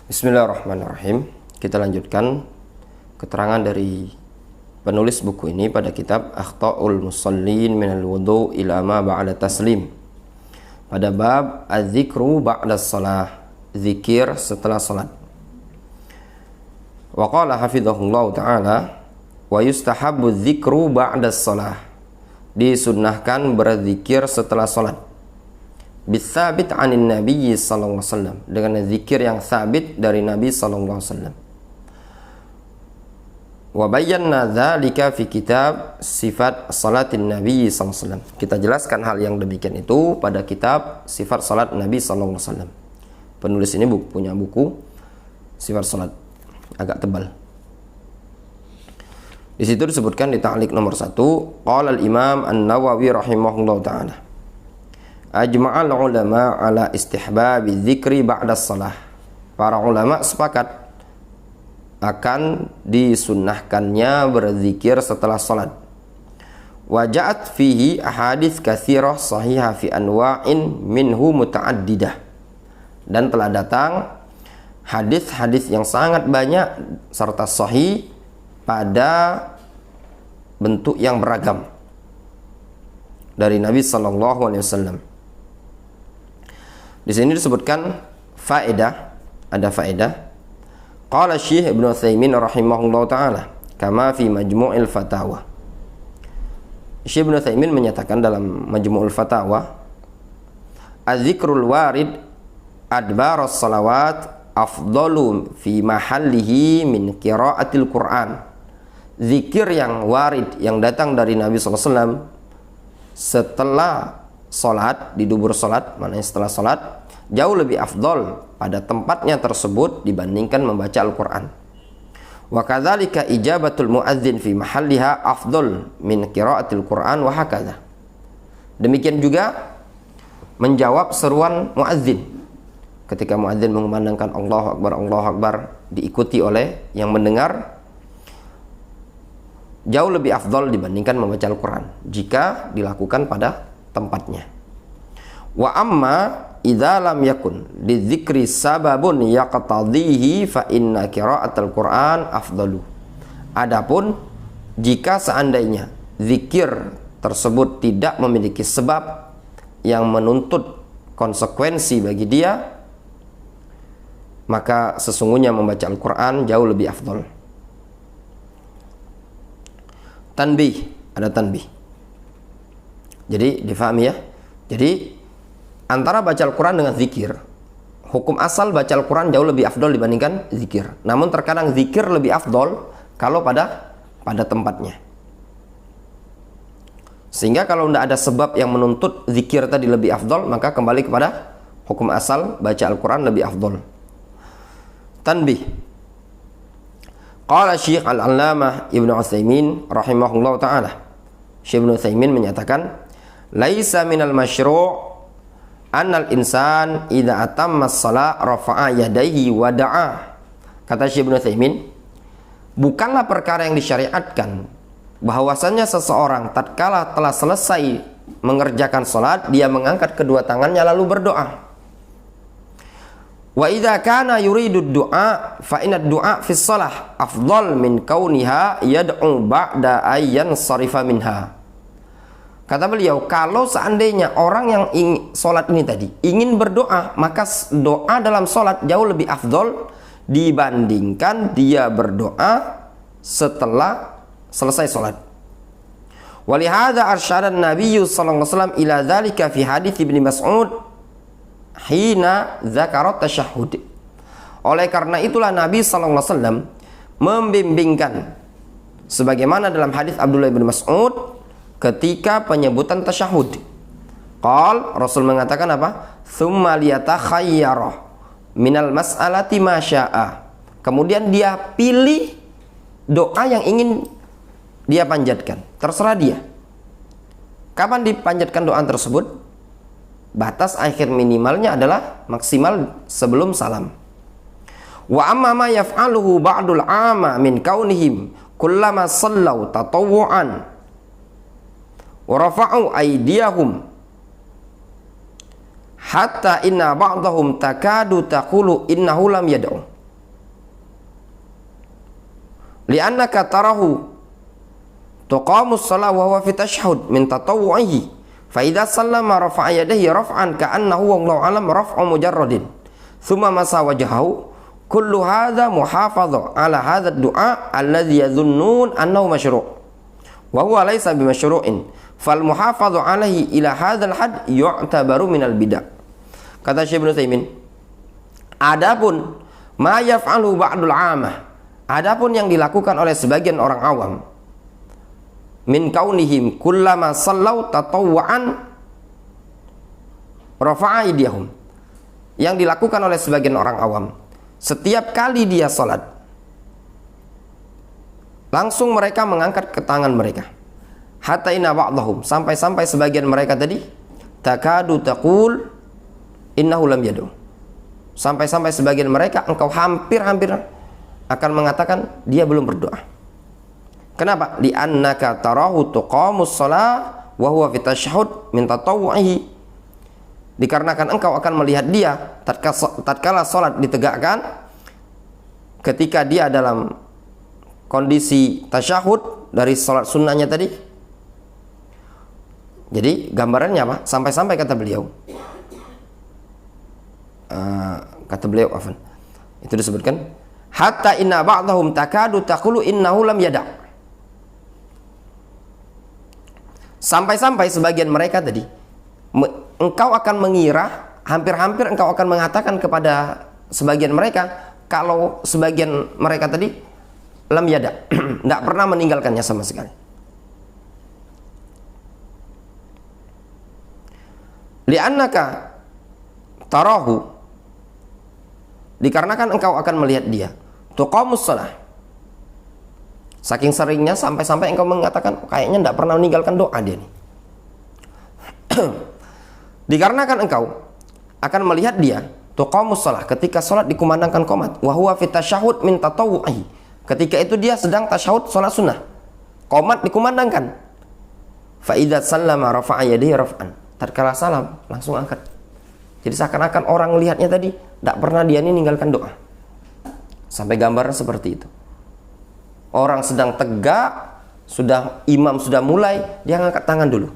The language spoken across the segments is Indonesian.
Bismillahirrahmanirrahim. Kita lanjutkan keterangan dari penulis buku ini pada kitab Akhta'ul Musallin minal wudu' ila ma ba'da taslim. Pada bab az-zikru ba'da shalah, zikir setelah salat. Wa qala hafizahullah ta'ala wa yustahabbu dzikru ba'da shalah. Disunnahkan berzikir setelah salat. Bisabit anin Nabi sallallahu alaihi wasallam, dengan zikir yang sabit dari Nabi sallallahu alaihi wasallam. Wa bayyana dzalika fi kitab sifat salatin Nabi sallallahu alaihi wasallam. Kita jelaskan hal yang demikian itu pada kitab sifat salat Nabi sallallahu alaihi wasallam. Penulis ini punya buku sifat salat, agak tebal. Di situ disebutkan di ta'liq nomor 1, qala al-Imam An-Nawawi rahimahullahu taala, ajma'al ulama ala istihbabi dzikri ba'da shalah. Para ulama sepakat akan disunnahkannya berzikir setelah salat. Waja'at fihi ahadits katsirah sahihah fi anwa'in minhu muta'addidah. Dan telah datang hadis-hadis yang sangat banyak serta sahih pada bentuk yang beragam dari Nabi sallallahu alaihi wasallam. Di sini disebutkan faedah, ada faedah. Qala Syekh Ibnu Utsaimin rahimahullahu taala, kama fi Majmu'il Fatawa. Syekh Ibnu Utsaimin menyatakan dalam Majmu'ul Fatawa, az-zikrul warid adbaras salawat afdalu fi mahallihi min qiraatil Qur'an. Zikir yang warid yang datang dari Nabi sallallahu alaihi wasallam setelah salat, di dubur salat, maknanya setelah salat, jauh lebih afdol pada tempatnya tersebut dibandingkan membaca Al-Qur'an. Wa kadzalika ijabatul muadzin fi mahalliha afdol min qiraatil Qur'an wa hakadha. Demikian juga menjawab seruan muadzin. Ketika muadzin mengumandangkan Allahu Akbar, diikuti oleh yang mendengar, jauh lebih afdol dibandingkan membaca Al-Qur'an jika dilakukan pada tempatnya. Wa amma idza lam yakun lidzikri sababun yaqtadhihi fa inna qira'atul Qur'an afdalu. Adapun jika seandainya zikir tersebut tidak memiliki sebab yang menuntut konsekuensi bagi dia, maka sesungguhnya membaca Al-Qur'an jauh lebih afdal. Tanbih, ada tanbih. Jadi difahami ya. Jadi antara baca Al-Quran dengan zikir, hukum asal baca Al-Quran jauh lebih afdol dibandingkan zikir. Namun terkadang zikir lebih afdol kalau pada tempatnya. Sehingga kalau tidak ada sebab yang menuntut zikir tadi lebih afdol, maka kembali kepada hukum asal baca Al-Quran lebih afdol. Tanbih. Qala Syekh Al-Allamah Ibnu Utsaimin rahimahullahu taala. Syekh Ibnu Utsaimin menyatakan, laisa minal masyru' annal insan idza atamma as-shalah rafa'a yadayhi wa da'a. Kata Syekh Ibnu Utsaimin, bukanlah perkara yang disyariatkan bahwasanya seseorang tatkala telah selesai mengerjakan salat, dia mengangkat kedua tangannya lalu berdoa. Wa idza kana yuridu du'a fa inna du'a fi shalah afdal min kauniha yad'u ba'da ayyan sarifa minha. Kata beliau, kalau seandainya orang yang sholat ini tadi ingin berdoa, maka doa dalam sholat jauh lebih afdol dibandingkan dia berdoa setelah selesai sholat. Walihada arsyadan Nabi sallallahu alaihi wasallam ila dzalika fi hadits Ibnu Mas'ud hina dzakarat tasyahhud. Oleh karena itulah Nabi sallallahu alaihi wasallam membimbingkan sebagaimana dalam hadis Abdullah bin Mas'ud ketika penyebutan tasyahud. Qal, Rasul mengatakan apa? Tsumma liyatakhayyara minal mas'alati ma syaa. Kemudian dia pilih doa yang ingin dia panjatkan. Terserah dia. Kapan dipanjatkan doa tersebut? Batas akhir minimalnya adalah maksimal sebelum salam. Wa amma ma yaf'aluhu ba'dul 'ama min kaunihim kullama sallau tatawwu'an wa rafa'u aydiyahum hatta inna ba'dahum takadu taqulu innahu lam yad'u. li'annaka tarahu tuqamus shalah wa huwa fi tashahhud min tatawwu'ihi fa idza sallama rafa'a yadayhi raf'an ka'annahu wallahu alam raf'u mujarradin thumma masa wajhahu kullu hadza muhafadha ala hadza ad-du'a alladhi yadhunnun annahu masyru' wa huwa laysa bimasyru'in fal muhafadhu alaihi ila hadzal had yu'tabaru minal bid'ah. Kata Syekh Ibnu Utsaimin, adapun ma yaf'alu ba'dul 'amah, adapun yang dilakukan oleh sebagian orang awam, min kaunihim kullama sallau tatawwa'an rafa'a aydiyahum, yang dilakukan oleh sebagian orang awam, setiap kali dia salat langsung mereka mengangkat ke tangan mereka, hatta inna ba'dahum, sampai-sampai sebagian mereka tadi takadu taqul innahu lam yadu, sampai-sampai sebagian mereka engkau hampir-hampir akan mengatakan dia belum berdoa. Kenapa? Li'annaka tarahu tuqamus shalah wa huwa fi tashahhud min tatawwu'ihi, dikarenakan engkau akan melihat dia tatkala salat ditegakkan, ketika dia dalam kondisi tasyahud dari salat sunnahnya tadi. Jadi gambarannya apa? Sampai-sampai kata beliau, itu disebutkan hatta inna ba'dahum takadu taqulu innahu lam yada', sampai-sampai sebagian mereka tadi engkau akan mengira, hampir-hampir engkau akan mengatakan kepada sebagian mereka kalau sebagian mereka tadi lam yada', tidak pernah meninggalkannya sama sekali. Li'annaka tarahu, dikarenakan engkau akan melihat dia tuqamus shalah, saking seringnya sampai-sampai engkau mengatakan kayaknya tidak pernah meninggalkan doa dia nih. Dikarenakan engkau akan melihat dia tuqamus shalah, ketika salat dikumandangkan qomat, wa huwa fi tasyahhud min tatawwu'i, ketika itu dia sedang tasyahud salat sunnah, qomat dikumandangkan, fa idza sallama rafa'a yadayhi raf'an, tatkala salam langsung angkat. Jadi seakan-akan orang melihatnya tadi tidak pernah dia ini meninggalkan doa. Sampai gambarnya seperti itu. Orang sedang tegak, imam sudah mulai, dia ngangkat tangan dulu.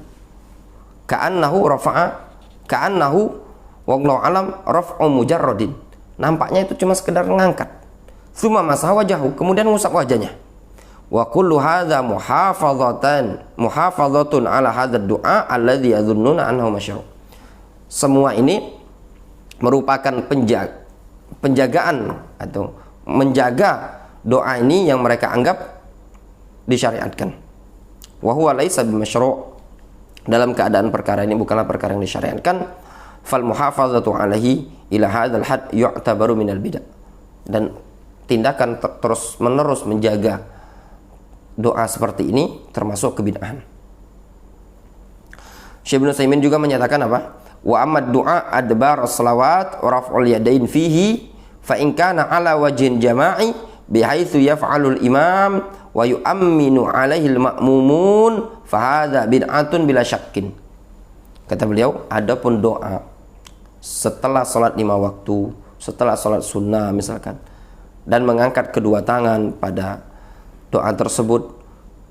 Ka'annahu rafa'a, ka'annahu wallahu alam raf'u mujarradin. Nampaknya itu cuma sekedar ngangkat. Tsumma masaha wajahu, kemudian ngusap wajahnya. Wa kullu hadza muhafadzatun ala hadzal du'a alladzi yadhunnuna annahu masyru'. Semua ini merupakan penjagaan atau menjaga doa ini yang mereka anggap disyariatkan. Wa huwa laisa bimasyru', dalam keadaan perkara ini bukanlah perkara yang disyariatkan. Fal muhafadzatu alaihi ila hadzal had yu'tabaru minal bid'ah, dan tindakan terus menerus menjaga doa seperti ini termasuk kebid'ahan. Syekh Ibnu Utsaimin juga menyatakan apa? Wa amad du'a adbar as-salawat wa raf'ul yadain fihi fa in kana ala wajhin jama'i bihaitsu yaf'alul imam wa yu'amminu alaihi al-ma'mumun fa hadza bid'atun bila syakkin. Kata beliau, adapun doa setelah salat 5 waktu, setelah salat sunnah misalkan, dan mengangkat kedua tangan pada doa tersebut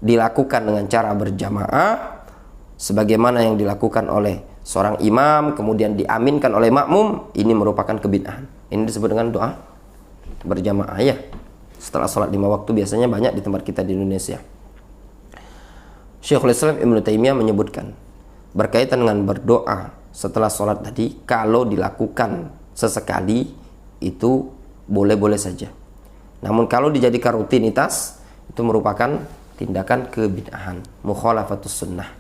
dilakukan dengan cara berjamaah sebagaimana yang dilakukan oleh seorang imam kemudian diaminkan oleh makmum, ini merupakan kebid'ahan. Ini disebut dengan doa berjamaah ya. Setelah sholat 5 waktu biasanya banyak di tempat kita di Indonesia. Syekhul Islam Ibnu Taimiyah menyebutkan berkaitan dengan berdoa setelah sholat tadi, kalau dilakukan sesekali itu boleh-boleh saja. Namun kalau dijadikan rutinitas itu merupakan tindakan kebid'ahan, mukhalafatus sunnah.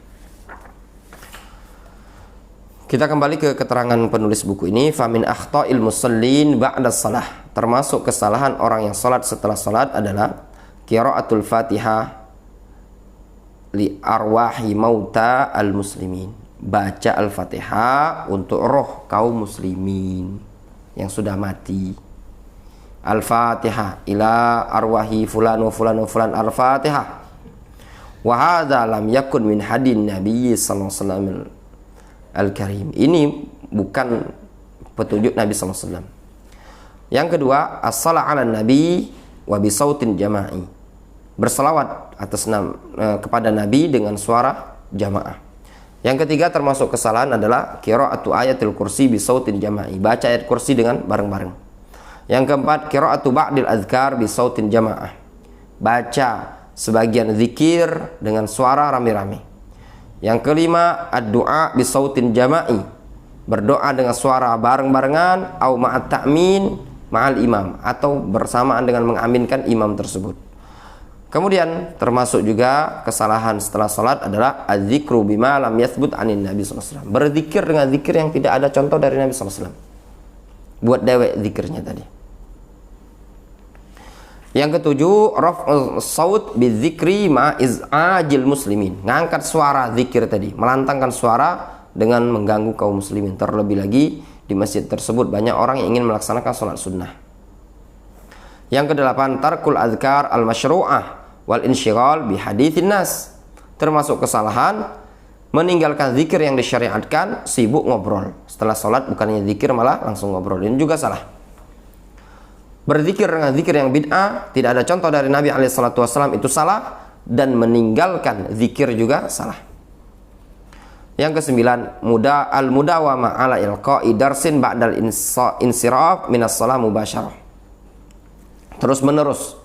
Kita kembali ke keterangan penulis buku ini. Famin akhta'il musallin ba'da salah, termasuk kesalahan orang yang salat setelah salat adalah qiraatul Fatihah li arwahi mauta al muslimin, baca al-Fatihah untuk roh kaum muslimin yang sudah mati. Al-Fatihah ila arwahi fulan wa fulan wa fulan, al-Fatihah. Wa hadza lam yakun min hadin Nabi sallallahu alaihi wasallam al-Karim. Ini bukan petunjuk Nabi sallallahu alaihi wasallam. Yang kedua, as-shalah 'ala nabi wa bi sautin jama'i, berselawat kepada Nabi dengan suara jamaah. Yang ketiga termasuk kesalahan adalah qiraatu ayatil kursi bisautin jama'i, baca ayat kursi dengan bareng-bareng. Yang keempat qiraatu ba'dil azkar bisautin jamaah, baca sebagian zikir dengan suara rame-rame. Yang kelima ad-du'a bisautin jama'i, berdoa dengan suara bareng-barengan, au ma'at ta'min ma'al imam, atau bersamaan dengan mengaminkan imam tersebut. Kemudian termasuk juga kesalahan setelah sholat adalah adzikru bima lam yathbut anin Nabi SAW, berzikir dengan zikir yang tidak ada contoh dari Nabi SAW. Buat dewek zikirnya tadi. Yang ketujuh, raf'ul saut bizikri ma'iz'ajil muslimin, ngangkat suara zikir tadi, melantangkan suara dengan mengganggu kaum muslimin. Terlebih lagi di masjid tersebut banyak orang yang ingin melaksanakan sholat sunnah. Yang kedelapan, tarkul azkar al-masyru'ah wal insyighal bi haditsin nas, termasuk kesalahan meninggalkan zikir yang disyariatkan, sibuk ngobrol. Setelah sholat bukannya zikir malah langsung ngobrol. Ini juga salah. Berzikir dengan zikir yang bid'ah, tidak ada contoh dari Nabi SAW, itu salah, dan meninggalkan zikir juga salah. Yang kesembilan, al-mudawama ala ilqa'i darsin ba'dal insiraf minas shalah mubasyarah, terus menerus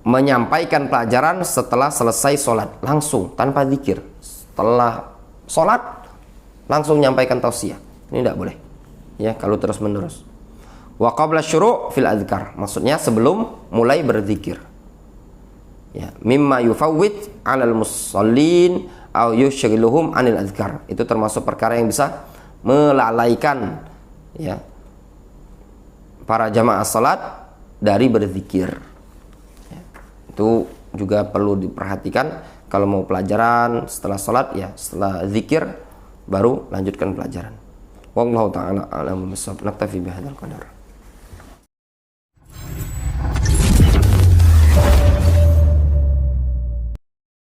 menyampaikan pelajaran setelah selesai sholat, langsung tanpa zikir. Setelah sholat langsung menyampaikan tausiah, ini tidak boleh ya kalau terus menerus. Wa qabla syuru' fil adhkar, maksudnya sebelum mulai berzikir ya, mimma yufawwid 'alal musallin aw yushghiluhum 'anil adhkar, itu termasuk perkara yang bisa melalaikan ya para jamaah salat dari berzikir. Itu juga perlu diperhatikan kalau mau pelajaran setelah sholat ya, setelah zikir baru lanjutkan pelajaran. Wallahu ta'ala a'lam bishawab. Naktafi bihadzal qadar.